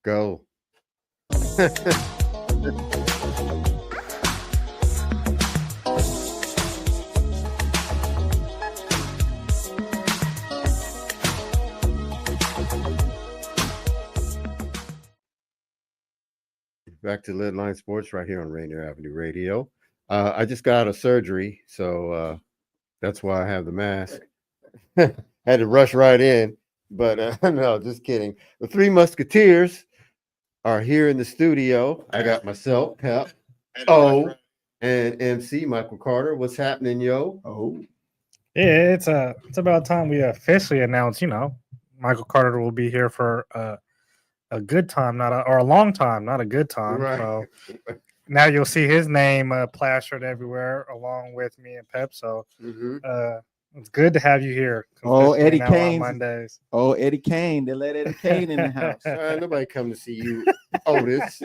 Go. Back to LidLine Sports right here on Rainier Avenue Radio. I just got out of surgery, so that's why I have the mask. Had to rush right in, but no, just kidding. The Three Musketeers are here in the studio. I got myself, Pep, O, and MC Michael Carter. What's happening, yo? Oh, Yeah, it's about time we officially announce. Michael Carter will be here for a good time, or a long time, not a good time. Right. So now you'll see his name plastered everywhere, along with me and Pep. So it's good to have you here. Oh, Eddie consistently now on Kane. Mondays. Oh, Eddie Kane. They let Eddie Kane in the house. Nobody come to see you, Otis.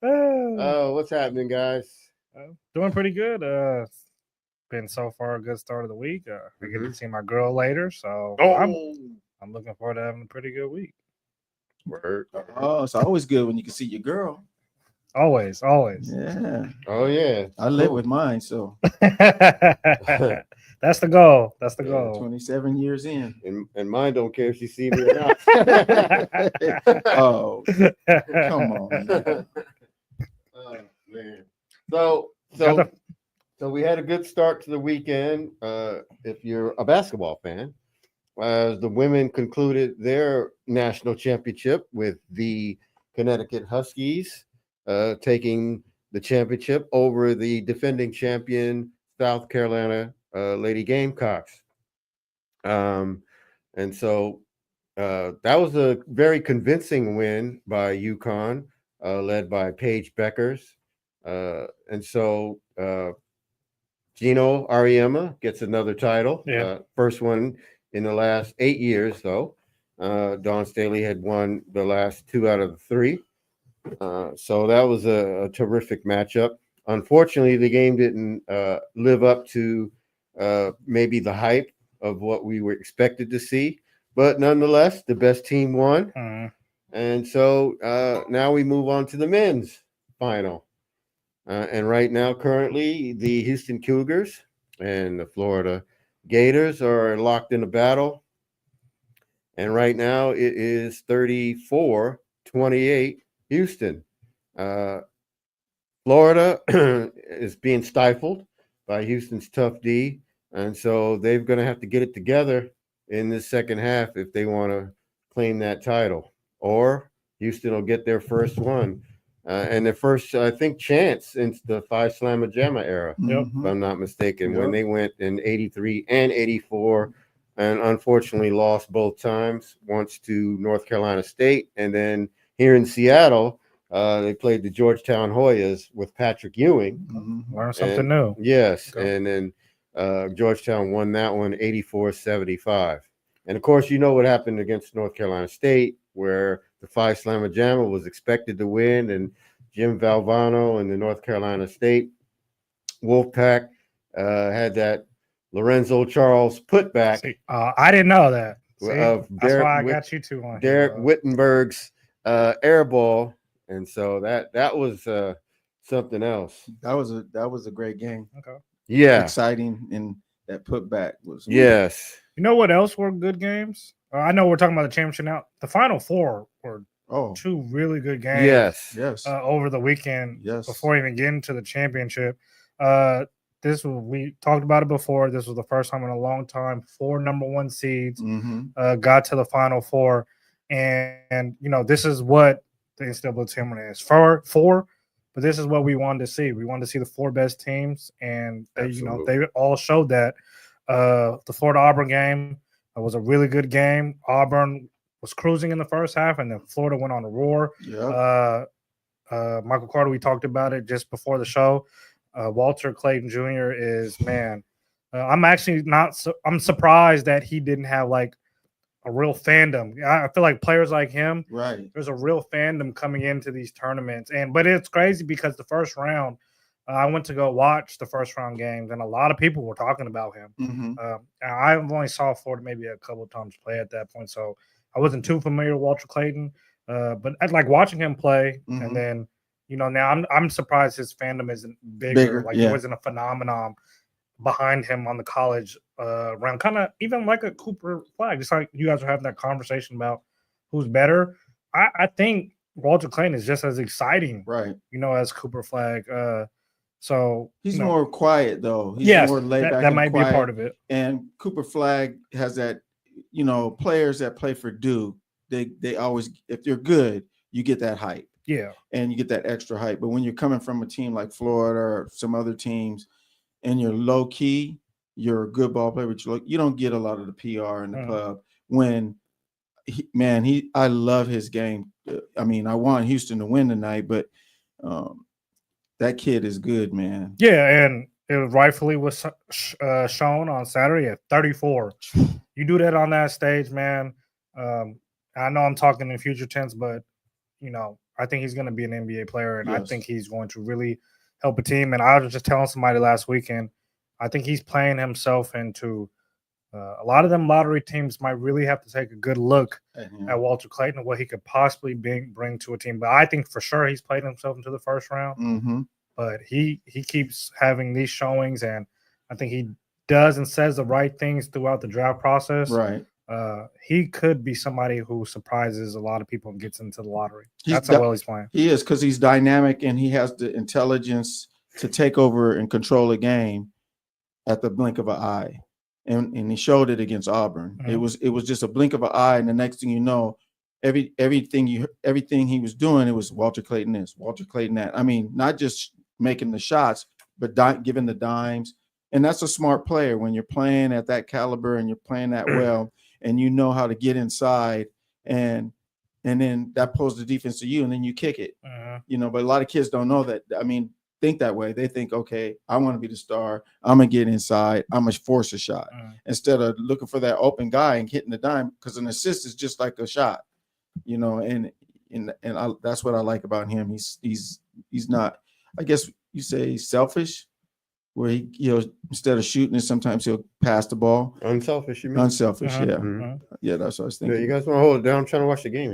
Oh, what's happening, guys? Doing pretty good. Been so far a good start of the week. I get to see my girl later, so I'm looking forward to having a pretty good week. Word. Oh, it's always good when you can see your girl. Always. Yeah. Oh, yeah. I live with mine, so That's the goal. That's the goal. 27 years in. And mine don't care if she see me or not. Oh, come on. Man. Oh, man. So we had a good start to the weekend. If you're a basketball fan, as the women concluded their national championship with the Connecticut Huskies taking the championship over the defending champion South Carolina Lady Gamecocks. And so that was a very convincing win by UConn, led by Paige Beckers. And so Gino Ariema gets another title. Yeah. First one in the last 8 years, though. Dawn Staley had won the last 2 out of the 3. So that was a terrific matchup. Unfortunately, the game didn't live up to maybe the hype of what we were expected to see. But nonetheless, the best team won. And so now we move on to the men's final. And right now, currently, the Houston Cougars and the Florida Gators are locked in a battle. And right now, it is 34-28 Houston. Florida is being stifled by Houston's tough D. And so they're going to have to get it together in this second half if they want to claim that title. Or Houston will get their first one. And their first, I think, chance since the Phi Slamma Jamma era, if I'm not mistaken, when they went in 83 and 84, and unfortunately lost both times, once to North Carolina State. And then here in Seattle, they played the Georgetown Hoyas with Patrick Ewing. Learn something new. Yes, and then Georgetown won that one 84-75. And, of course, you know what happened against North Carolina State, where the Phi Slamma Jamma was expected to win, and Jim Valvano and the North Carolina State Wolfpack had that Lorenzo Charles putback. I didn't know that. Of That's why I got you two on. Derek Wittenberg's air ball, and so that was something else. That was a great game. Okay. Yeah, Exciting, and that putback was. Yes. You know what else were good games? I know we're talking about the championship now. The Final Four were two really good games. Yes. Over the weekend. Yes. Before even getting to the championship, we talked about it before. This was the first time in a long time 4 number 1 seeds got to the Final Four, and this is what the NCAA tournament is for. But this is what we wanted to see. We wanted to see the 4 best teams, and they all showed that. The Florida Auburn game was a really good game. Auburn was cruising in the first half, and then Florida went on a roar. Yeah. Michael Carter, we talked about it just before the show. Walter Clayton Jr. is, man, I'm actually I'm surprised that he didn't have like a real fandom. I feel like players like him, right? There's a real fandom coming into these tournaments, but it's crazy because the first round, I went to go watch the first round games, and a lot of people were talking about him. I only saw Florida maybe a couple of times play at that point, so I wasn't too familiar with Walter Clayton. But I like watching him play, and then now I'm surprised his fandom isn't bigger. Like there wasn't a phenomenon behind him on the college round, kind of even like a Cooper Flag. Just like you guys are having that conversation about who's better. I think Walter Clayton is just as exciting, right? As Cooper Flag. So he's more quiet though. He's more laid back. That might be a part of it. And Cooper Flag has that. Players that play for Duke, they always, if you're good, you get that hype. Yeah, and you get that extra hype. But when you're coming from a team like Florida or some other teams, and you're low key, you're a good ball player, but you don't get a lot of the PR in the club. When I love his game. I mean, I want Houston to win tonight, but that kid is good, man. Yeah, and it rightfully was shown on Saturday at 34. You do that on that stage, man. I know I'm talking in future tense, but I think he's going to be an NBA player, and I think he's going to really help a team. And I was just telling somebody last weekend, I think he's playing himself into a lot of them lottery teams might really have to take a good look at Walter Clayton and what he could possibly bring to a team. But I think for sure he's played himself into the first round. But he keeps having these showings, and I think he does and says the right things throughout the draft process. Right. He could be somebody who surprises a lot of people and gets into the lottery. That's how well he's playing. He is, because he's dynamic and he has the intelligence to take over and control a game at the blink of an eye. And he showed it against Auburn. It was just a blink of an eye, and the next thing you know, everything he was doing, it was Walter Clayton this, Walter Clayton that. I mean, not just making the shots, but giving the dimes. And that's a smart player when you're playing at that caliber and you're playing that well, and you know how to get inside, and then that pulls the defense to you, and then you kick it. But a lot of kids don't know that. I mean, think that way. They think, okay, I want to be the star. I'm gonna get inside. I'm gonna force a shot instead of looking for that open guy and hitting the dime, because an assist is just like a shot, And that's what I like about him. He's not, I guess you say, selfish, where he instead of shooting it, sometimes he'll pass the ball. Unselfish, you mean? Unselfish, yeah, that's what I was thinking. Yeah, you guys want to hold it down? I'm trying to watch the game.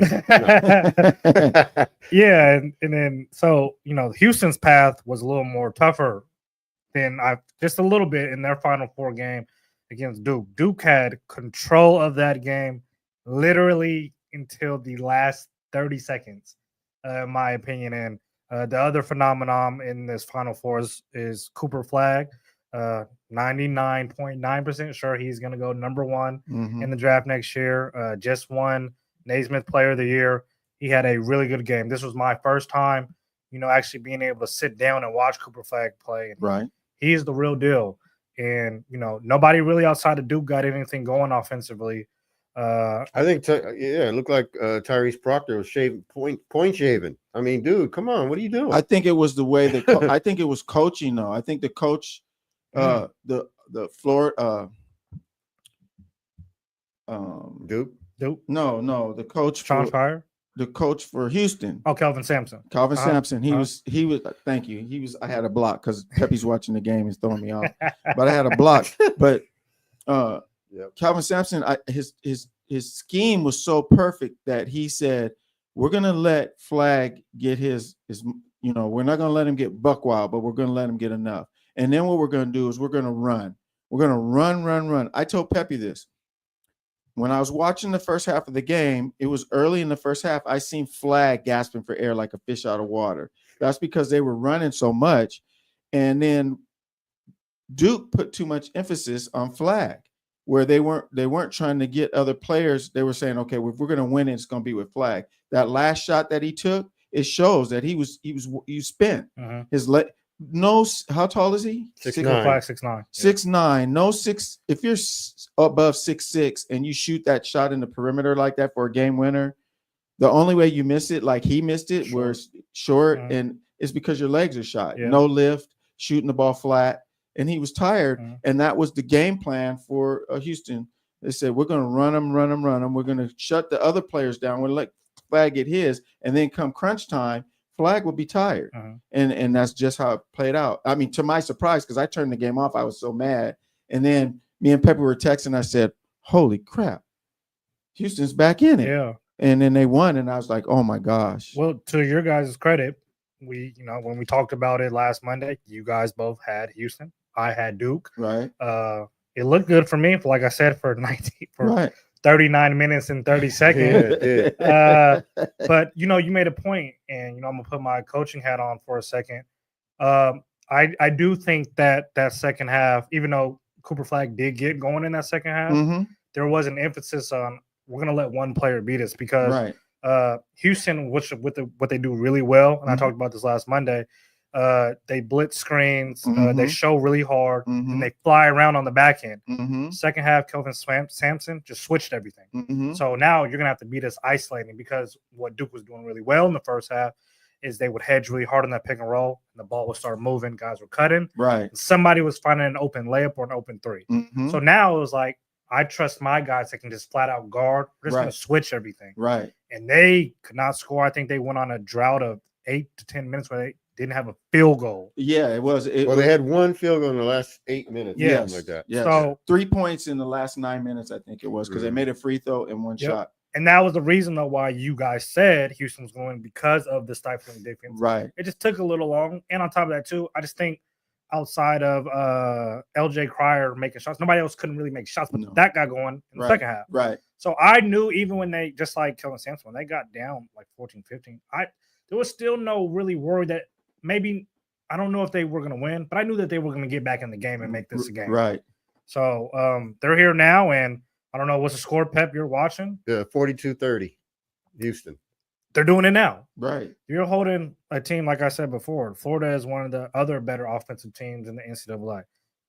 Yeah, and then so Houston's path was a little more tougher than just a little bit in their Final Four game against Duke. Duke had control of that game literally until the last 30 seconds, in my opinion. And the other phenomenon in this Final Four is Cooper Flag. 99.9% sure he's going to go number one in the draft next year. Just won Naismith Player of the Year. He had a really good game. This was my first time, actually being able to sit down and watch Cooper Flag play. Right. He's the real deal. And, nobody really outside of Duke got anything going offensively. I think, it looked like Tyrese Proctor was point shaving. I mean, dude, come on, what are you doing? I think it was the way that I think it was coaching, though. I think the coach, the Florida, Duke. No, the coach Sean Fire. The coach for Houston. Oh, Calvin Sampson. Sampson. He was. Thank you. I had a block because Pepe's watching the game and throwing me off, but I had a block. But Calvin Sampson, his scheme was so perfect that he said, we're going to let Flag get his, we're not going to let him get buck wild, but we're going to let him get enough. And then what we're going to do is we're going to run. We're going to run. I told Pepe this. When I was watching the first half of the game, it was early in the first half. I seen Flag gasping for air like a fish out of water. That's because they were running so much. And then Duke put too much emphasis on Flag, where they weren't trying to get other players. They were saying, okay, if we're going to win it, it's going to be with Flag. That last shot that he took, it shows that he was spent. His leg. No, how tall is he? 6'9". 6'9". No 6. If you're above 6'6" and you shoot that shot in the perimeter like that for a game winner, the only way you miss it, like he missed it, was short, and it's because your legs are shot. No lift, shooting the ball flat, and he was tired, and that was the game plan for Houston. They said, we're going to run them. We're going to shut the other players down. We're going to let Flag get his, and then come crunch time, flag would be tired. And that's just how it played out. I mean, to my surprise, because I turned the game off, I was so mad. And then me and Pepe were texting. I said, holy crap, Houston's back in it. Yeah. And then they won. And I was like, oh my gosh. Well, to your guys' credit, when we talked about it last Monday, you guys both had Houston. I had Duke. Right. It looked good for me, like I said, for 39 minutes and 30 seconds. But you made a point, and I'm gonna put my coaching hat on for a second. I do think that second half, even though Cooper Flag did get going in that second half, there was an emphasis on we're gonna let one player beat us because Houston, what they do really well, and I talked about this last Monday. They blitz screens, they show really hard, and they fly around on the back end. Second half, Kelvin Sampson just switched everything. So now you're gonna have to beat us isolating, because what Duke was doing really well in the first half is they would hedge really hard on that pick and roll, and the ball would start moving. Guys were cutting. Right. Somebody was finding an open layup or an open three. So now it was like, I trust my guys that can just flat out guard. We're just gonna switch everything. Right. And they could not score. I think they went on a drought of 8 to 10 minutes where they didn't have a field goal. Yeah, it was. They had one field goal in the last 8 minutes. Yes. Something like that. Yeah. So 3 points in the last 9 minutes, I think it was, because they made a free throw and one shot. And that was the reason, though, why you guys said Houston was going, because of the stifling defense. Right. It just took a little long. And on top of that, too, I just think outside of LJ Cryer making shots, nobody else couldn't really make shots, but that got going in the second half. Right. So I knew even when they, just like Kelvin Sampson, when they got down like 14, 15, there was still no really worry that maybe, I don't know if they were going to win, but I knew that they were going to get back in the game and make this a game. Right. So they're here now, and I don't know what's the score, Pep, you're watching? Yeah, 42-30, Houston. They're doing it now. Right. You're holding a team, like I said before. Florida is one of the other better offensive teams in the NCAA.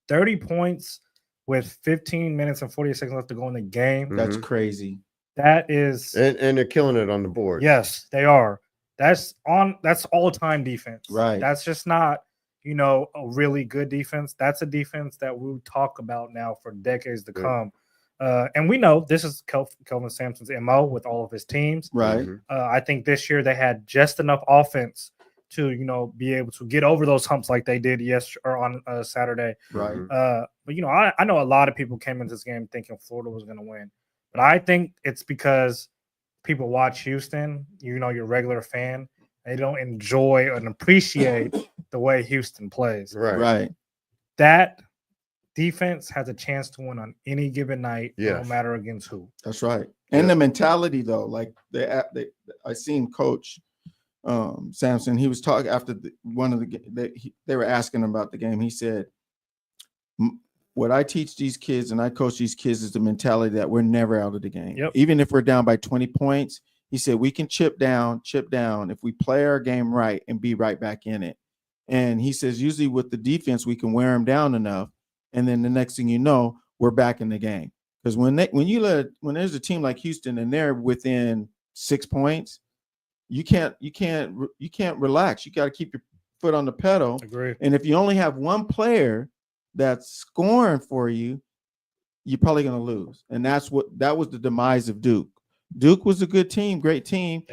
30 points with 15 minutes and 48 seconds left to go in the game. That's crazy. That is. And they're killing it on the board. Yes, they are. That's all-time defense. Right. That's just not, a really good defense. That's a defense that we'll talk about now for decades to come. And we know this is Kelvin Sampson's MO with all of his teams. Right. I think this year they had just enough offense to, be able to get over those humps like they did on Saturday. Right. But, I know a lot of people came into this game thinking Florida was going to win. But I think it's because people watch Houston, your regular fan, they don't enjoy and appreciate the way Houston plays. Right. That defense has a chance to win on any given night, no matter against who. That's right. And the mentality, though, like I seen Coach Sampson. He was talking after they were asking him about the game. He said, "What I teach these kids and I coach these kids is the mentality that we're never out of the game. Yep. Even if we're down by 20 points." He said, we can chip down if we play our game right and be right back in it. And he says, usually with the defense, we can wear them down enough. And then the next thing you know, we're back in the game. Because when there's a team like Houston and they're within 6 points, you can't relax. You got to keep your foot on the pedal. Agree. And if you only have one player that's scoring for you, you're probably going to lose. And that was the demise of Duke. Duke was a good team, great team.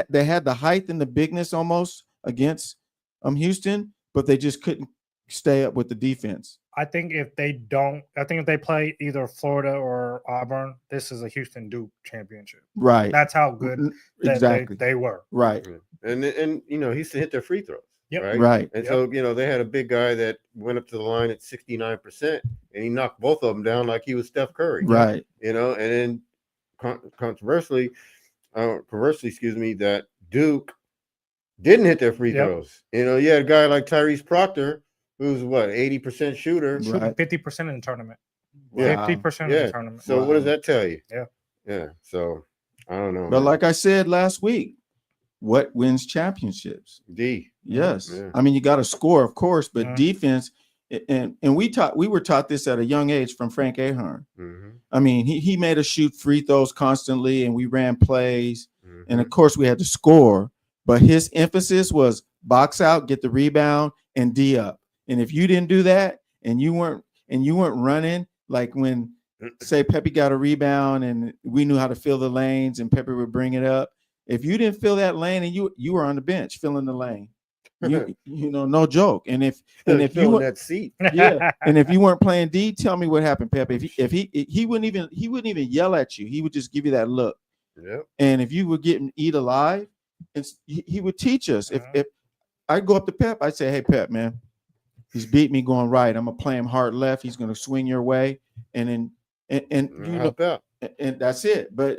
They had the height and the bigness almost against Houston, but they just couldn't stay up with the defense. I think if they play either Florida or Auburn, this is a Houston Duke championship. Right. That's how good they were. Right. And Houston hit their free throws. Yep. Right. And so, they had a big guy that went up to the line at 69%, and he knocked both of them down like he was Steph Curry. Right. And then controversially, that Duke didn't hit their free throws. You had a guy like Tyrese Proctor, who's 80% shooter, shooting 50% in the tournament. Wow. 50% in the tournament. So what does that tell you? Yeah. So I don't know. But like I said last week, what wins championships? D. Yes. Yeah. I mean, you got to score, of course, but defense. And we were taught this at a young age from Frank Ahern. I mean, he made us shoot free throws constantly, and we ran plays, and of course we had to score. But his emphasis was box out, get the rebound, and D up. And if you didn't do that, and you weren't running, like when say Pepe got a rebound and we knew how to fill the lanes, and Pepe would bring it up, If you didn't fill that lane and you were on the bench filling the lane, no joke. And if you were that seat, and if you weren't playing D, tell me what happened, Pepe. If he wouldn't even yell at you, he would just give you that look. Yep. And if you were getting eat alive, he would teach us. If I'd go up to Pep, I'd say, "Hey, Pep, man, he's beat me going right. I'm gonna play him hard left. He's gonna swing your way, and that's it." But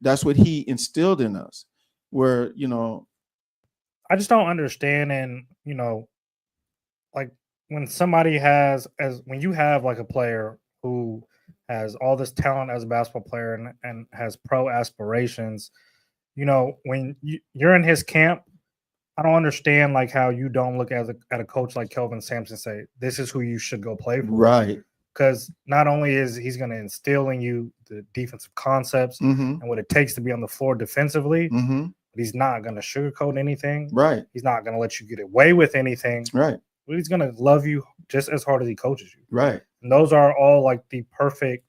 that's what he instilled in us. Where I just don't understand, and like when somebody when you have like a player who has all this talent as a basketball player and has pro aspirations, when you're in his camp, I don't understand like how you don't look at a coach like Kelvin Sampson and say, this is who you should go play for. Right. Because not only is he's going to instill in you the defensive concepts and what it takes to be on the floor defensively, but he's not going to sugarcoat anything. Right. He's not going to let you get away with anything. Right. But he's going to love you just as hard as he coaches you. Right. And those are all like the perfect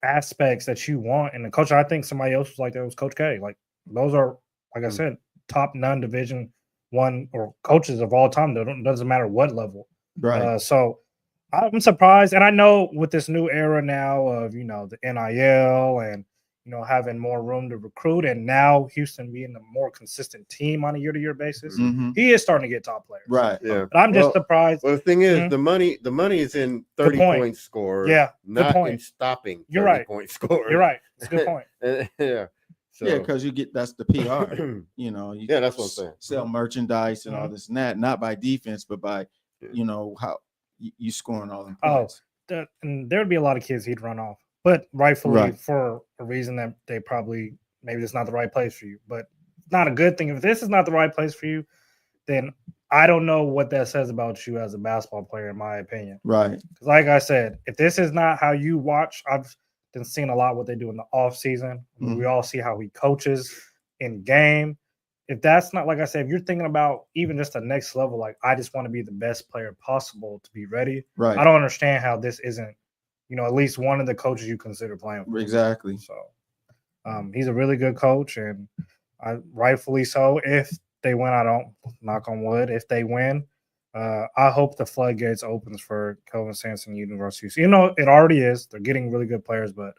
aspects that you want in the coach. I think somebody else was like that was Coach K. Like those are, like I said, top non-Division I or coaches of all time. Doesn't matter what level. Right. So I'm surprised, and I know with this new era now of the NIL and having more room to recruit, and now Houston being a more consistent team on a year-to-year basis, he is starting to get top players. Right. Yeah. But I'm just surprised. Well, the thing is, the money is in 30-point score. Yeah. Not in stopping. You're right. 30-point score. You're right. It's a good point. Yeah. So. Yeah, because that's the PR. That's what I'm saying. Sell merchandise and all this and that, not by defense, but by how you scoring all them points. And there would be a lot of kids he'd run off, but rightfully for a reason that they probably maybe it's not the right place for you. But not a good thing. If this is not the right place for you, then I don't know what that says about you as a basketball player, in my opinion. Right. Because like I said, if this is not how you watch, I've been seeing a lot what they do in the off season. We all see how he coaches in game. If that's not, like I said, if you're thinking about even just the next level, like I just want to be the best player possible to be ready. Right. I don't understand how this isn't, at least one of the coaches you consider playing for. Exactly. So he's a really good coach, and rightfully so. If they win, I don't knock on wood. If they win, I hope the floodgates opens for Kelvin Sampson University. So, it already is. They're getting really good players, but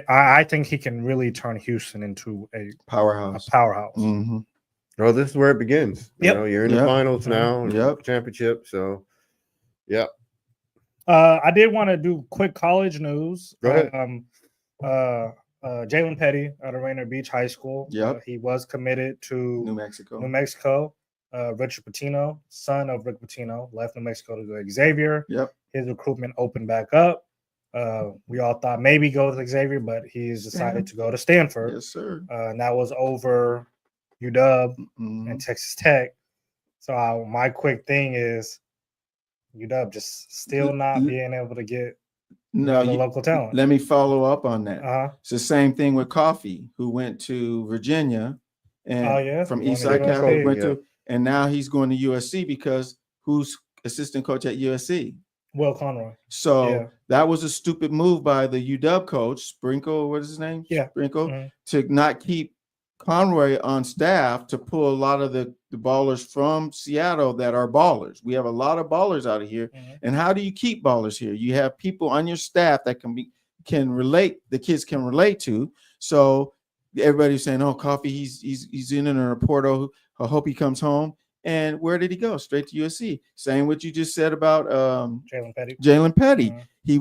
I think he can really turn Houston into a powerhouse. Well, this is where it begins. You're in the finals now. Championship. So, yeah. I did want to do quick college news. Go ahead. Jalen Petty out of Rainier Beach High School. Yep. He was committed to New Mexico. Richard Pitino, son of Rick Pitino, left New Mexico to go to Xavier. Yep. His recruitment opened back up. We all thought maybe go with Xavier, but he's decided to go to Stanford. Yes, sir. And that was over UW and Texas Tech. So my quick thing is UW just still not being able to get the local talent. Let me follow up on that. It's the same thing with Coffey, who went to Virginia and from Eastside Catholic and now he's going to USC because who's assistant coach at USC? Will Conroy. So that was a stupid move by the UW coach, Sprinkle, what is his name? Yeah. Sprinkle, to not keep Conroy on staff to pull a lot of the ballers from Seattle that are ballers. We have a lot of ballers out of here. And how do you keep ballers here? You have people on your staff that can relate, the kids can relate to. So everybody's saying, oh, Coffey, he's in a portal. I hope he comes home. And where did he go? Straight to USC. Same what you just said about Jalen Petty. He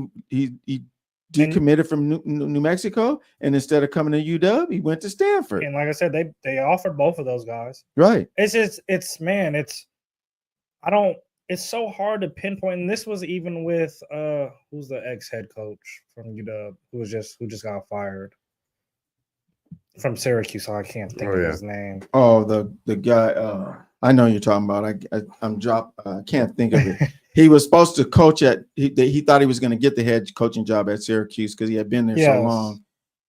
decommitted from New Mexico, and instead of coming to UW, he went to Stanford. And like I said, they offered both of those guys. Right. It's so hard to pinpoint. And this was even with who's the ex-head coach from UW who just got fired from Syracuse. So I can't think of his name. Oh, the guy. I know you're talking about. I can't think of it. He was supposed to coach he thought he was going to get the head coaching job at Syracuse because he had been there so long.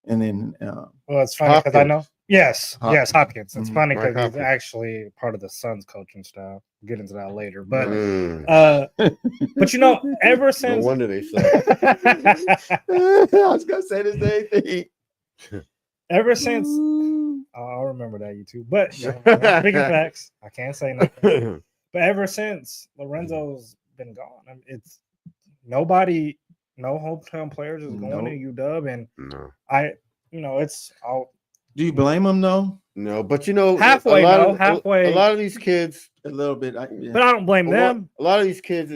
And then, well, it's funny because I know. Yes, Hopkins. It's funny because he's actually part of the Suns coaching staff. We'll get into that later, but ever since. No wonder they suck. I was gonna say the same thing. Ever since I'll remember that, you too. But I'm not speaking facts. I can't say nothing. But ever since Lorenzo's been gone, it's nobody, no hometown players is going to UW, and No. It's all. Do you blame him though? No, but halfway. A lot of these kids, a little bit, but I don't blame them. A lot of these kids,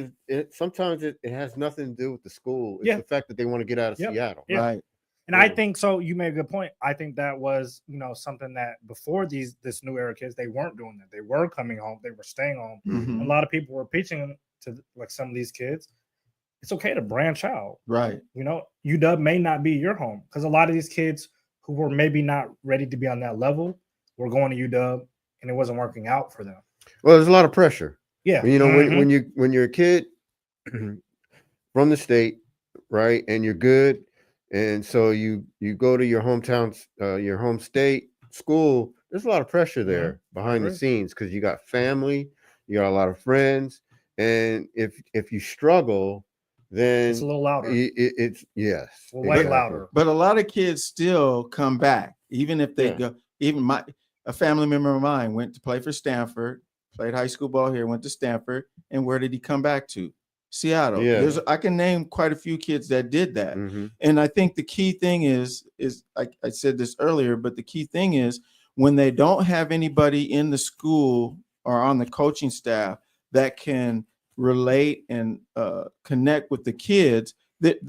sometimes it has nothing to do with the school. It's the fact that they want to get out of Seattle, right? And I think so. You made a good point. I think that was something that before this new era kids, they weren't doing that. They were coming home. They were staying home. Mm-hmm. A lot of people were preaching to like some of these kids. It's okay to branch out, right? UW may not be your home because a lot of these kids who were maybe not ready to be on that level were going to UW and it wasn't working out for them. Well, there's a lot of pressure. Yeah, when you're a kid from the state, right, and you're good, and so you go to your hometown, your home state school. There's a lot of pressure there behind the scenes because you got family, you got a lot of friends, and if you struggle, then it's a little louder. It's way louder. But a lot of kids still come back, even if they go. Even a family member of mine went to play for Stanford, played high school ball here, went to Stanford, and where did he come back to? Seattle. Yeah. I can name quite a few kids that did that. Mm-hmm. And I think the key thing is I said this earlier, but the key thing is when they don't have anybody in the school or on the coaching staff that can relate and connect with the kids, that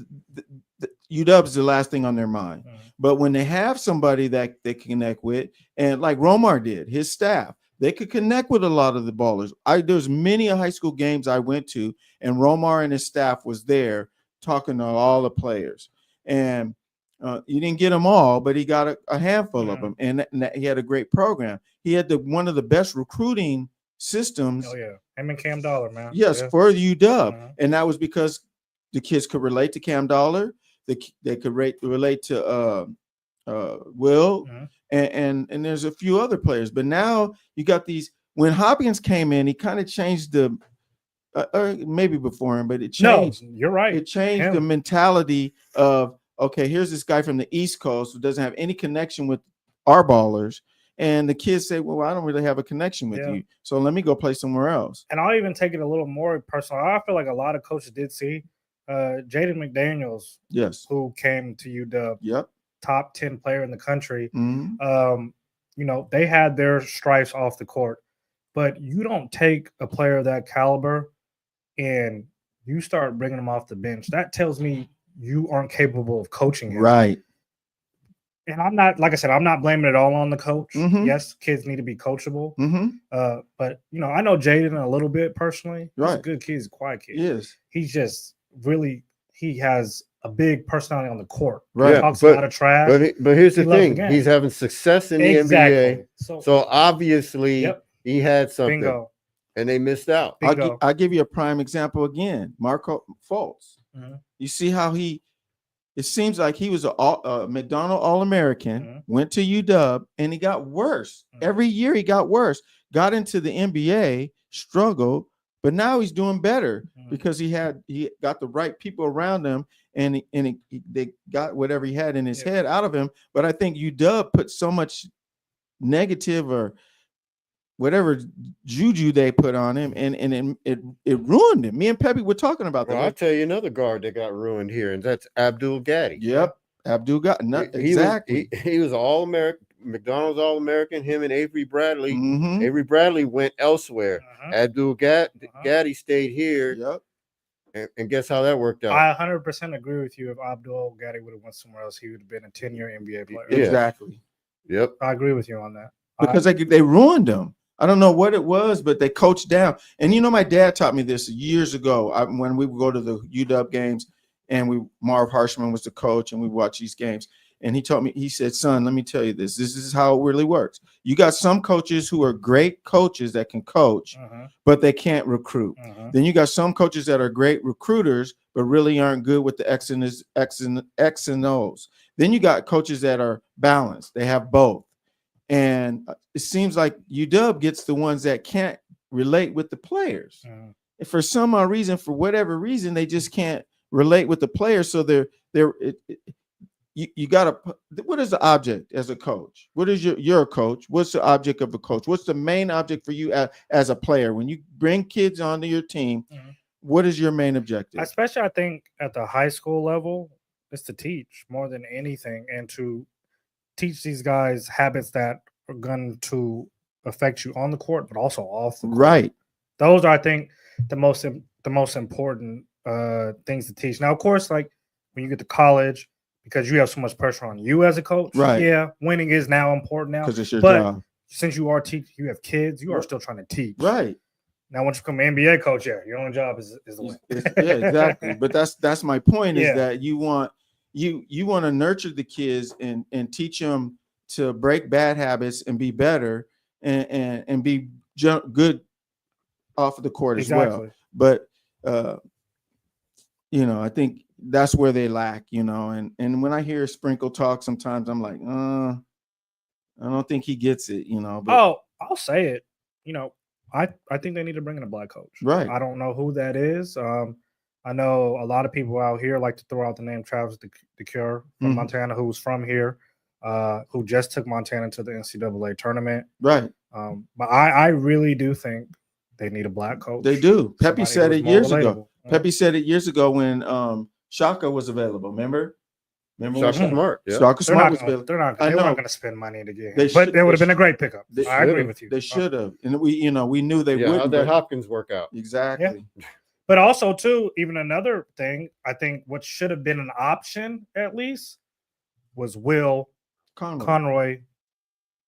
UW is the last thing on their mind. Mm-hmm. But when they have somebody that they connect with, and like Romar did, his staff, they could connect with a lot of the ballers. There's many high school games I went to, and Romar and his staff was there talking to all the players. And you didn't get them all, but he got a handful of them, and he had a great program. He had one of the best recruiting systems. Oh yeah, him and Cam Dollar, man. Yes, for UW, and that was because the kids could relate to Cam Dollar. They could relate to Will, and there's a few other players. But now you got these. When Hopkins came in, he kind of changed the. Or maybe before him, but it changed. No, you're right. It changed the mentality of, okay, here's this guy from the East Coast who doesn't have any connection with our ballers. And the kids say, well, I don't really have a connection with you, so let me go play somewhere else. And I'll even take it a little more personal. I feel like a lot of coaches did see Jaden McDaniels, who came to UW, top 10 player in the country. They had their stripes off the court, but you don't take a player of that caliber and you start bringing them off the bench. That tells me you aren't capable of coaching him. Right. And I'm not, like I said, I'm not blaming it all on the coach. Yes, kids need to be coachable. But, I know Jaden a little bit personally. He's a good kid. He's a quiet kid. Yes. He's just really, he has a big personality on the court. Right. He talks a lot of trash. But here's the thing. He's having success in the NBA. So obviously he had something. Bingo. And they missed out. I'll give you a prime example again. Marco Fultz. You see how it seems like he was a McDonald All-American, went to UW, and he got worse. Every year he got worse. Got into the NBA, struggled, but now he's doing better because he got the right people around him, and they got whatever he had in his head out of him. But I think UW put so much negative or whatever juju they put on him, and it ruined him. Me and Pepe were talking about that. Well, I'll tell you another guard that got ruined here, and that's Abdul Gaddy. Yep, Abdul Gaddy. Exactly. He was All-American, McDonald's All-American. Him and Avery Bradley. Avery Bradley went elsewhere. Abdul Gaddy stayed here. Yep. And guess how that worked out? I 100% agree with you. If Abdul Gaddy would have went somewhere else, he would have been a 10-year NBA player. Yeah. Exactly. Yep. I agree with you on that. Because they ruined him. I don't know what it was, but they coached down. And my dad taught me this years ago when we would go to the UW games, and Marv Harshman was the coach, and we watch these games. And he taught me, he said, son, let me tell you this. This is how it really works. You got some coaches who are great coaches that can coach, but they can't recruit. Then you got some coaches that are great recruiters, but really aren't good with the X and O's. Then you got coaches that are balanced. They have both. And it seems like UW gets the ones that can't relate with the players. And for some reason, for whatever reason, they just can't relate with the players. So you got to, what is the object as a coach? What is you're a coach? What's the object of a coach? What's the main object for you as a player? When you bring kids onto your team, what is your main objective? Especially, I think, at the high school level, is to teach more than anything, and to teach these guys habits that are going to affect you on the court, but also off the court. Right. Those are, I think, the most important things to teach. Now, of course, like when you get to college, because you have so much pressure on you as a coach. Right. Yeah, winning is now important now. Because it's your job. Since you are teaching, you have kids, you are still trying to teach. Right. Now, once you become an NBA coach, your only job is the win. Yeah, exactly. But that's my point, is that you want to nurture the kids and teach them to break bad habits and be better and be good off of the court as well. But I think that's where they lack, and when I hear Sprinkle talk, sometimes I'm like, I don't think he gets it, but I'll say it. I think they need to bring in a black coach. Right. I don't know who that is. I know a lot of people out here like to throw out the name Travis DeCure from Montana, who's from here, who just took Montana to the NCAA tournament. Right. But I really do think they need a black coach. They do. Pepe said it years ago. Pepe said it years ago when Shaka was available. Remember Shaka Smart. Yeah. Shaka Smart was available. They weren't going to spend money to get him. But it would have been a great pickup. I agree with you. They should have. And we knew they would. How'd that Hopkins work out? Exactly. Yeah. But also, too, even another thing, I think what should have been an option at least was Will Conroy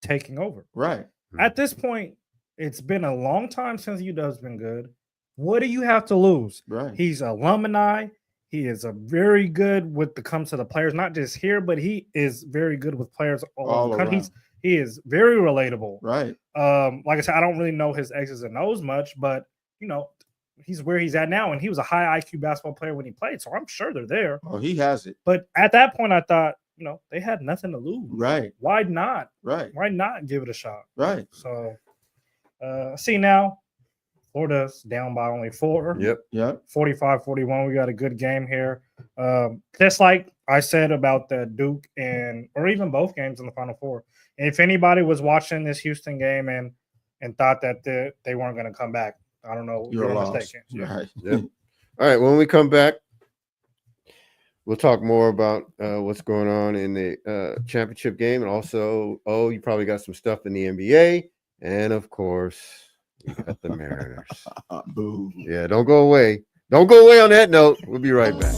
taking over. Right. At this point, it's been a long time since UW's been good. What do you have to lose? Right. He's alumni. He is a very good with the comes to the players, not just here, but he is very good with players all around. He is very relatable. Right. Like I said, I don't really know his X's and O's much, but he's where he's at now, and he was a high IQ basketball player when he played, so I'm sure they're there. Oh, he has it. But at that point, I thought, they had nothing to lose. Right. Why not? Right. Why not give it a shot? Right. So, see now, Florida's down by only 4. Yep. 45-41. We got a good game here. Just like I said about the Duke or even both games in the Final Four. If anybody was watching this Houston game and thought that they weren't going to come back, I don't know. You're mistaken. Right. Yeah. All right. When we come back, we'll talk more about what's going on in the championship game. And also, you probably got some stuff in the NBA. And, of course, we got the Mariners. Boo. Yeah, don't go away. Don't go away on that note. We'll be right back.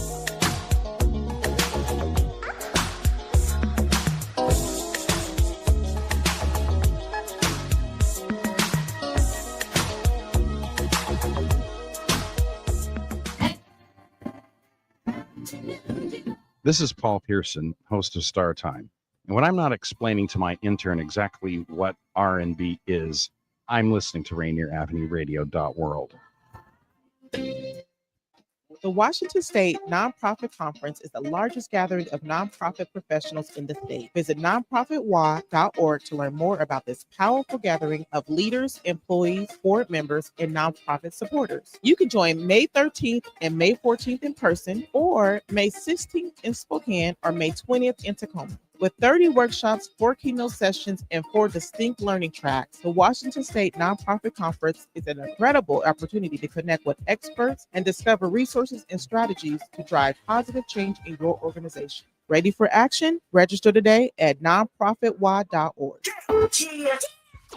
This is Paul Pearson, host of Star Time. And when I'm not explaining to my intern exactly what R&B is, I'm listening to Rainier Avenue Radio.world. The Washington State Nonprofit Conference is the largest gathering of nonprofit professionals in the state. Visit nonprofitwa.org to learn more about this powerful gathering of leaders, employees, board members, and nonprofit supporters. You can join May 13th and May 14th in person, or May 16th in Spokane, or May 20th in Tacoma. With 30 workshops, 4 keynote sessions, and 4 distinct learning tracks, the Washington State Nonprofit Conference is an incredible opportunity to connect with experts and discover resources and strategies to drive positive change in your organization. Ready for action? Register today at nonprofitwa.org. Hey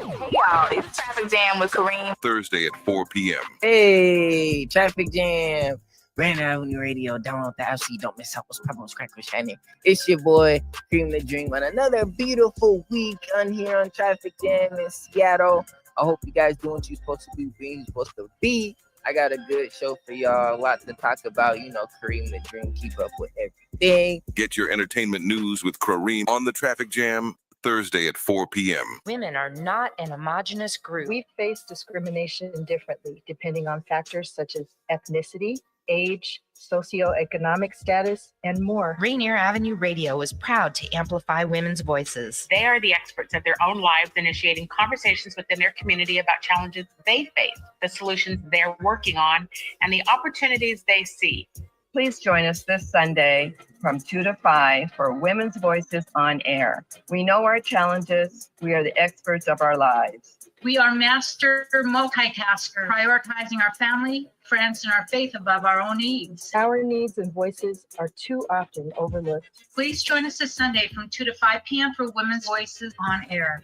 y'all, it's Traffic Jam with Kareem. Thursday at 4 p.m. Hey, Traffic Jam. Rainier Avenue Radio, download the app so you don't miss out what's popping, what's cracking, what's shining. It's your boy, Cream the Dream, on another beautiful week on here on Traffic Jam in Seattle. I hope you guys doing what you're supposed to do, being you're supposed to be. I got a good show for y'all, a lot to talk about, Kareem the Dream, keep up with everything. Get your entertainment news with Kareem on the Traffic Jam, Thursday at 4 p.m. Women are not an homogenous group. We face discrimination differently depending on factors such as ethnicity, age, socioeconomic status, and more. Rainier Avenue Radio is proud to amplify women's voices. They are the experts of their own lives, initiating conversations within their community about challenges they face, the solutions they're working on, and the opportunities they see. Please join us this Sunday from 2 to 5 for Women's Voices on Air. We know our challenges. We are the experts of our lives. We are master multitaskers, prioritizing our family, friends, and our faith above our own needs. Our needs and voices are too often overlooked. Please join us this Sunday from 2 to 5 p.m. for Women's Voices on Air.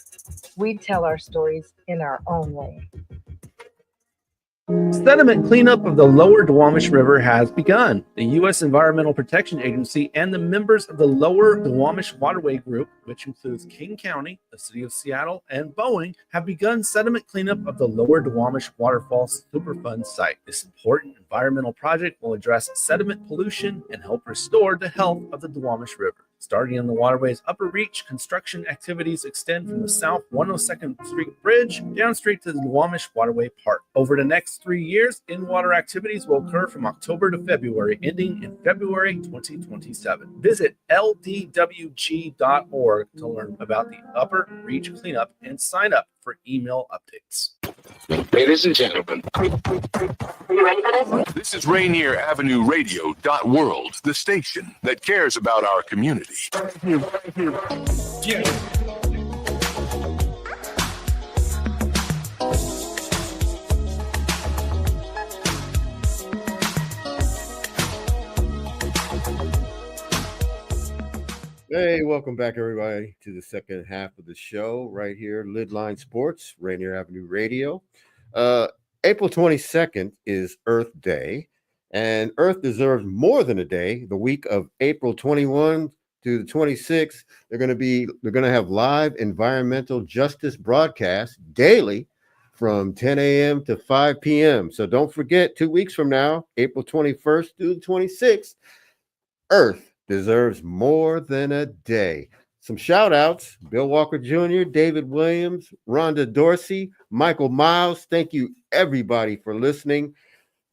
We tell our stories in our own way. Sediment cleanup of the lower Duwamish River has begun. The U.S. Environmental Protection Agency and the members of the Lower Duwamish Waterway Group, which includes King County, the City of Seattle, and Boeing, have begun sediment cleanup of the Lower Duwamish Waterfall Superfund site. This important environmental project will address sediment pollution and help restore the health of the Duwamish River. Starting on the waterway's upper reach, construction activities extend from the south 102nd Street Bridge down straight to the Duwamish Waterway Park. Over the next 3 years, in-water activities will occur from October to February, ending in February 2027. Visit ldwg.org to learn about the upper reach cleanup and sign up for email updates. Ladies and gentlemen, this is Rainier Avenue Radio .world, the station that cares about our community. Yeah. Hey, welcome back, everybody, to the second half of the show right here, LidLine Sports, Rainier Avenue Radio. April 22nd is Earth Day, and Earth deserves more than a day. The week of April 21 to the 26th, they're going to have live environmental justice broadcasts daily from 10 a.m. to 5 p.m. So don't forget, 2 weeks from now, April 21st through the 26th, Earth deserves more than a day. Some shout outs: Bill Walker Jr., David Williams, Rhonda Dorsey, Michael Miles. Thank you, everybody, for listening.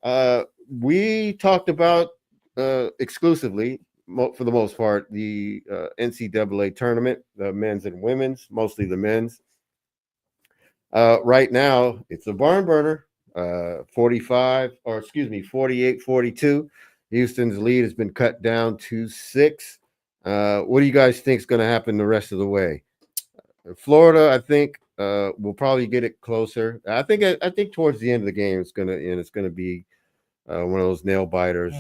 We talked about exclusively, for the most part, the NCAA tournament, the men's and women's, mostly the men's. Right now, it's a barn burner, 48-42. Houston's lead has been cut down to 6. What do you guys think is going to happen the rest of the way? Florida, I think, will probably get it closer. I think towards the end of the game, it's going to be one of those nail biters.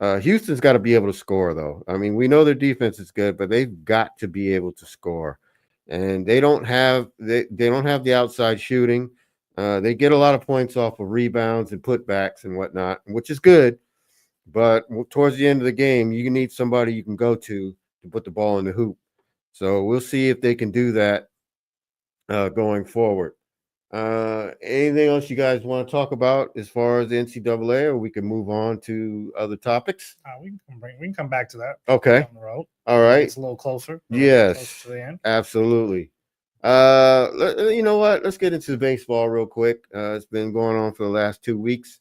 Houston's got to be able to score, though. I mean, we know their defense is good, but they've got to be able to score, and they don't have the outside shooting. They get a lot of points off of rebounds and putbacks and whatnot, which is good. But towards the end of the game, you need somebody you can go to put the ball in the hoop. So we'll see if they can do that going forward. Anything else you guys want to talk about as far as the NCAA, or we can move on to other topics? We can come back to that. Okay. Down the road. All right. It's a little closer. Yes. Closer to the end. Absolutely. You know what? Let's get into baseball real quick. It's been going on for the last 2 weeks.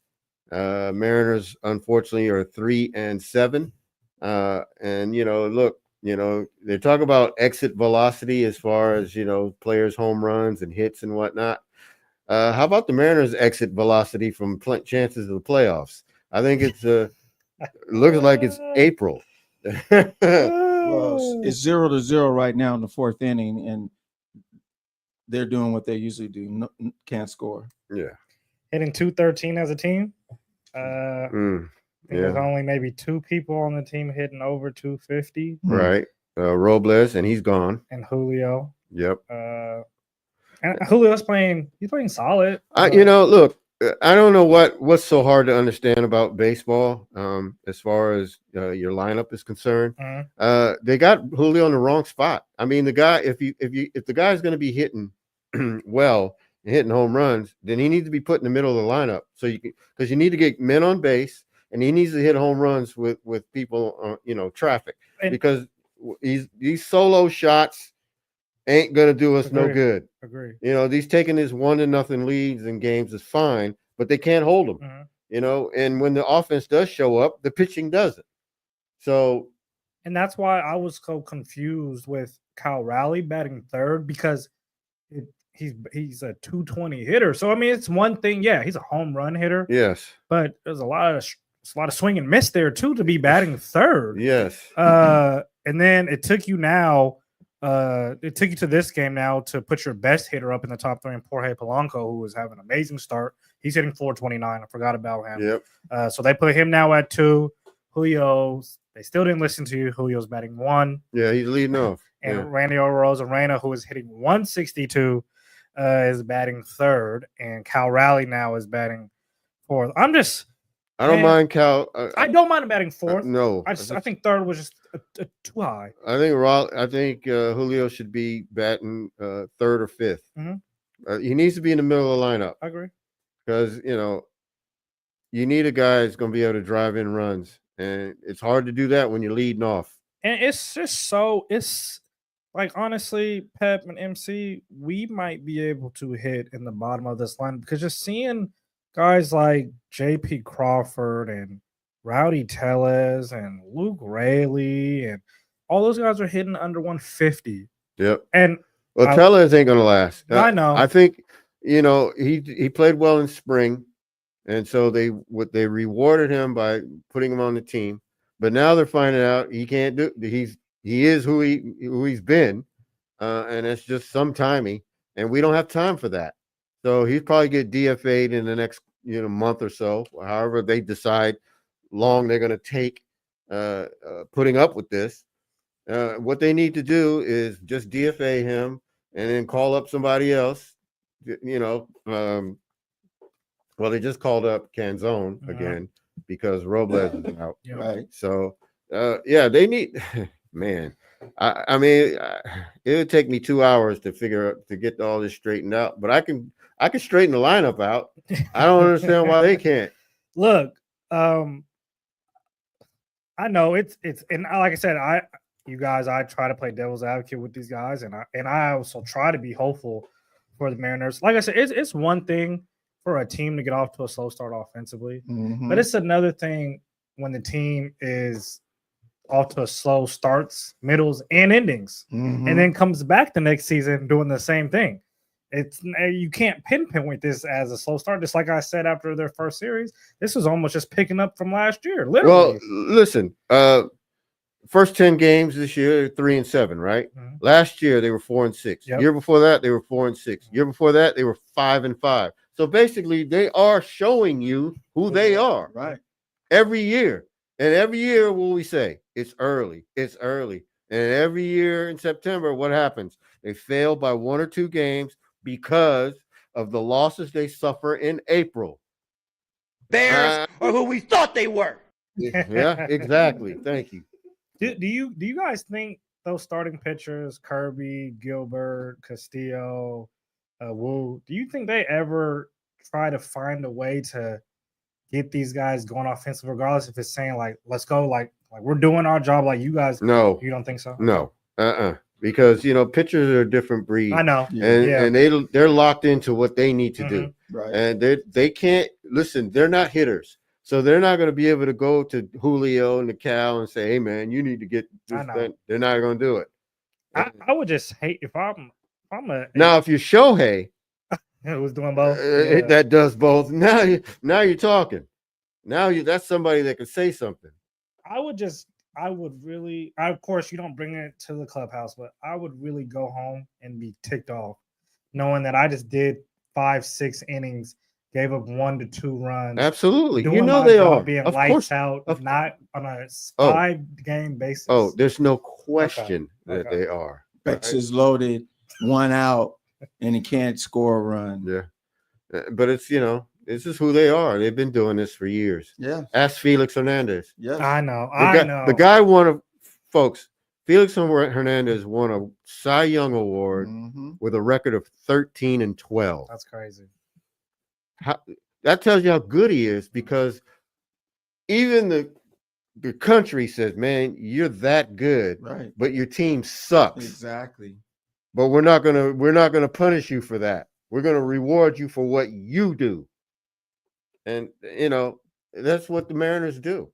Mariners, unfortunately, are 3-7. And, look, they talk about exit velocity as far as, players' home runs and hits and whatnot. How about the Mariners' exit velocity from chances of the playoffs? I think it looks like it's April. Well, it's 0-0 right now in the fourth inning, and they're doing what they usually do. can't score. Yeah. Hitting 213 as a team. There's only maybe 2 people on the team hitting over 250. Right. Robles, and he's gone. And Julio. Yep. And Julio's playing solid. Look, I don't know what's so hard to understand about baseball as far as your lineup is concerned. They got Julio in the wrong spot. I mean, the guy, if the guy's going to be hitting well and hitting home runs, then he needs to be put in the middle of the lineup. So because you need to get men on base, and he needs to hit home runs with people, traffic, because these solo shots ain't gonna do us no good. Agree. These taking his 1-0 leads in games is fine, but they can't hold them. And when the offense does show up, the pitching doesn't. So, and that's why I was so confused with Kyle Raleigh batting third, because he's a 220 hitter. So I mean, it's one thing. Yeah, he's a home run hitter. Yes, but there's a lot of it's a lot of swing and miss there too to be batting third. Yes. And then it took you to this game now to put your best hitter up in the top 3 in Jorge Polanco, who was having an amazing start. He's hitting 429. I forgot about him. Yep. So they put him now at 2. Julio's, they still didn't listen to you. Julio's batting 1. Yeah, he's leading off. And Randy Rosarena, who is hitting 162, is batting 3rd. And Cal Raleigh now is batting 4th. I don't mind Cal. I don't mind him batting 4th. No. I think 3rd was just too high. I think Julio should be batting 3rd or 5th. Mm-hmm. He needs to be in the middle of the lineup. I agree. Because, you need a guy that's going to be able to drive in runs. And it's hard to do that when you're leading off. And it's just it's like, honestly, Pep and MC, we might be able to hit in the bottom of this line because just seeing guys like J.P. Crawford and Rowdy Tellez and Luke Raley and all those guys are hitting under 150. Yep. And Tellez ain't going to last. I know. I think, he played well in spring. And so they rewarded him by putting him on the team, but now they're finding out he can't do. He is who he's been, and it's just some timing, and we don't have time for that. So he's probably get DFA'd in the next month or so, however they decide long they're going to take putting up with this. What they need to do is just DFA him and then call up somebody else. Well, they just called up Canzone again because Robles is out. Yeah. Right. So, they need, man. I mean, it would take me 2 hours to get all this straightened out, but I can straighten the lineup out. I don't understand why they can't. Look, I know it's and like I said, I try to play devil's advocate with these guys, and I also try to be hopeful for the Mariners. Like I said, it's one thing for a team to get off to a slow start offensively, but it's another thing when the team is off to a slow starts, middles, and endings, and then comes back the next season doing the same thing. You can't pinpoint this as a slow start. Just like I said after their first series, this was almost just picking up from last year. Literally. Well, listen, first 10 games this year, 3-7, right? Last year they were 4-6. Yep. Year before that they were 4-6. Year before that they were 5-5. So basically, they are showing you who they are. Right. Every year. And every year, what we say? It's early. It's early. And every year in September, what happens? They fail by 1 or 2 games because of the losses they suffer in April. Bears are who we thought they were. Yeah, exactly. Thank you. Do you guys think those starting pitchers, Kirby, Gilbert, Castillo, Wu, do you think they ever try to find a way to get these guys going offensive, regardless if it's saying like, let's go, like we're doing our job, like you guys? No, you don't think so? No, because pitchers are a different breed. I know, and they're locked into what they need to do, right? And they can't listen. They're not hitters, so they're not going to be able to go to Julio and the Cal and say, "Hey, man, you need to get this." They're not going to do it. I would just hate if I'm now, if you're Shohei, who's doing both, that does both. Now you're talking. That's somebody that can say something. Of course, you don't bring it to the clubhouse, but I would really go home and be ticked off knowing that I just did 5-6 innings, gave up 1 to 2 runs. Absolutely. Doing They my job, are being of lights course. out, not on a 5-game basis. Oh, there's no question that they are. Bex is loaded, 1 out, and he can't score a run. Yeah. But it's, this is who they are. They've been doing this for years. Yeah. Ask Felix Hernandez. Yeah. I know. The guy folks, Felix Hernandez won a Cy Young Award with a record of 13-12. That's crazy. That tells you how good he is, because even the country says, man, you're that good, right? But your team sucks. Exactly. But we're not gonna punish you for that. We're gonna reward you for what you do. And that's what the Mariners do.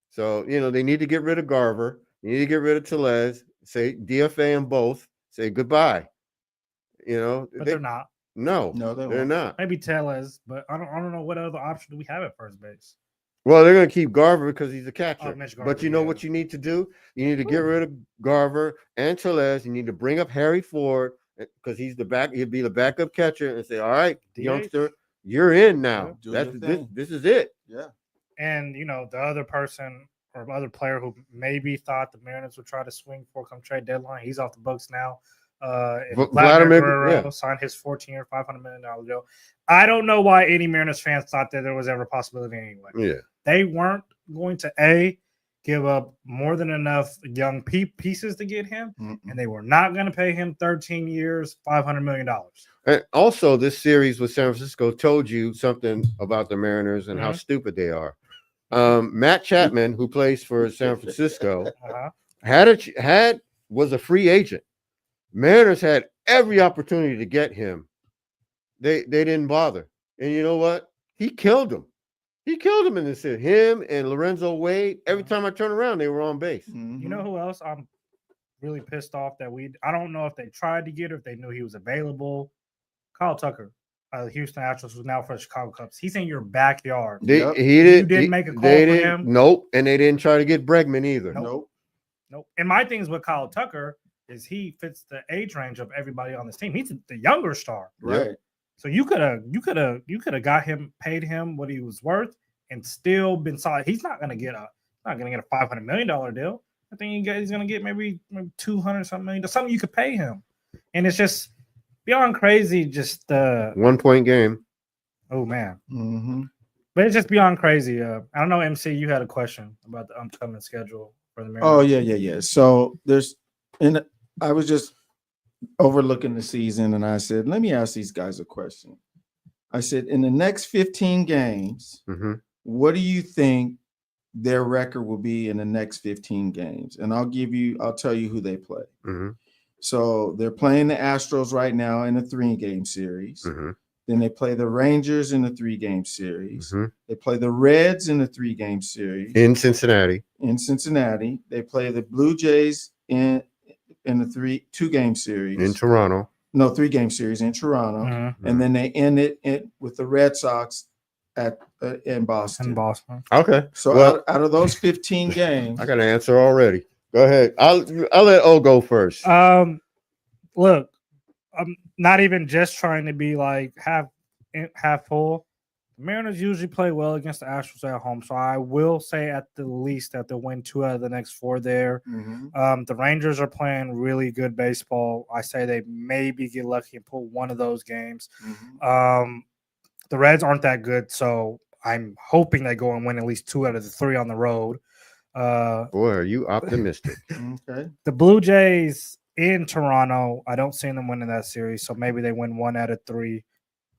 So they need to get rid of Garver. They need to get rid of Tellez. Say DFA them both. Say goodbye. But they're not. No, they're not. Maybe Tellez, but I don't know what other option do we have at first base. Well, they're going to keep Garver because he's a catcher. Mitch But Garver, you know yeah. what you need to do? You need to get rid of Garver and Tellez. You need to bring up Harry Ford because he's the back. He'll be the backup catcher and say, "All right, DH. youngster, you're in now. Do That's your this. thing. This is it." Yeah. And the other person or other player who maybe thought the Mariners would try to swing for come trade deadline, he's off the books now. And Vladimir Guerrero signed his 14-year, $500 million deal. I don't know why any Mariners fans thought that there was ever a possibility anyway. Yeah. They weren't going to give up more than enough young pieces to get him, and they were not going to pay him 13 years, $500 million. And also, this series with San Francisco told you something about the Mariners and how stupid they are. Matt Chapman, who plays for San Francisco, was a free agent. Mariners had every opportunity to get him. They didn't bother. And you know what? He killed him. He killed him in this series. Him and Lorenzo Wade. Every time I turn around, they were on base. You know who else I'm really pissed off that I don't know if they tried to get or if they knew he was available. Kyle Tucker, Houston Astros, was now for the Chicago Cubs. He's in your backyard. You didn't make a call for him. Nope. And they didn't try to get Bregman either. Nope. And my thing is with Kyle Tucker is he fits the age range of everybody on this team. He's the younger star. Right. So you could have got him, paid him what he was worth, and still been solid. He's not gonna get a $500 million deal. I think he's gonna get maybe 200 something million, something you could pay him. And it's just beyond crazy. Just 1 point game. Oh man. Mm-hmm. But it's just beyond crazy. I don't know, MC. You had a question about the upcoming schedule for the Mariners. Oh yeah. So I was just overlooking the season, and I said, let me ask these guys a question. I said, in the next 15 games, what do you think their record will be in the next 15 games? And I'll tell you who they play. So they're playing the Astros right now in a 3-game series. Then they play the Rangers in a 3-game series. They play the Reds in a 3-game series. In Cincinnati. They play the Blue Jays in a 2-game series. In Toronto. No, 3-game series in Toronto. And then they end it with the Red Sox in Boston. Okay. So out of those 15 games. I got an answer already. Go ahead. I'll let O go first. Look, I'm not even just trying to be like half full. The Mariners usually play well against the Astros at home, so I will say at the least that they'll win 2 out of the next 4 there. The Rangers are playing really good baseball. I say they maybe get lucky and pull one of those games. The Reds aren't that good, so I'm hoping they go and win at least 2 out of the 3 on the road. Boy, are you optimistic? Okay. The Blue Jays in Toronto, I don't see them winning that series, so maybe they win 1 out of 3.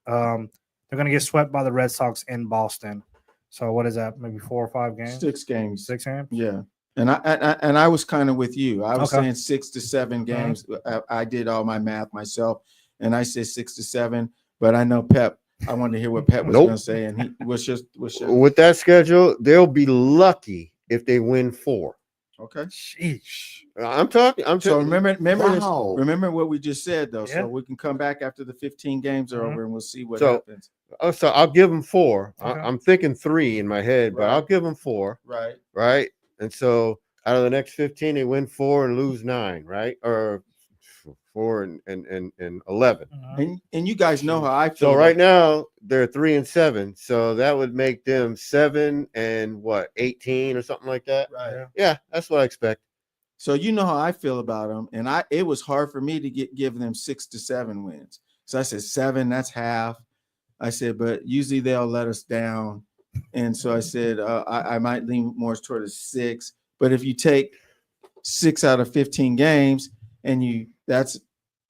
They're going to get swept by the Red Sox in Boston. So what is that? Maybe 4 or 5 games? 6 games. 6 games? Yeah. And I was kind of with you. I was saying 6 to 7 games. I did all my math myself, and I said 6 to 7. But I know Pep. I wanted to hear what Pep was going to say, and he was just with that schedule. They'll be lucky if they win 4. Okay. Sheesh. I'm talking. So remember Wow. remember what we just said though. Yeah. So we can come back after the 15 games are over, and we'll see what So- happens. So I'll give them 4. Okay. I'm thinking 3 in my head, but Right. I'll give them 4. Right. Right. And so out of the next 15, they win 4 and lose 9. Right. Or 4 and 11. And you guys know how I feel. So right now they're 3 and 7. So that would make them 7 and 18 or something like that. Right. Yeah, that's what I expect. So you know how I feel about them, and it was hard for me to give them 6 to 7 wins. So I said 7, that's half. I said, but usually they'll let us down, and so I said I might lean more toward a 6. But if you take 6 out of 15 games, and that's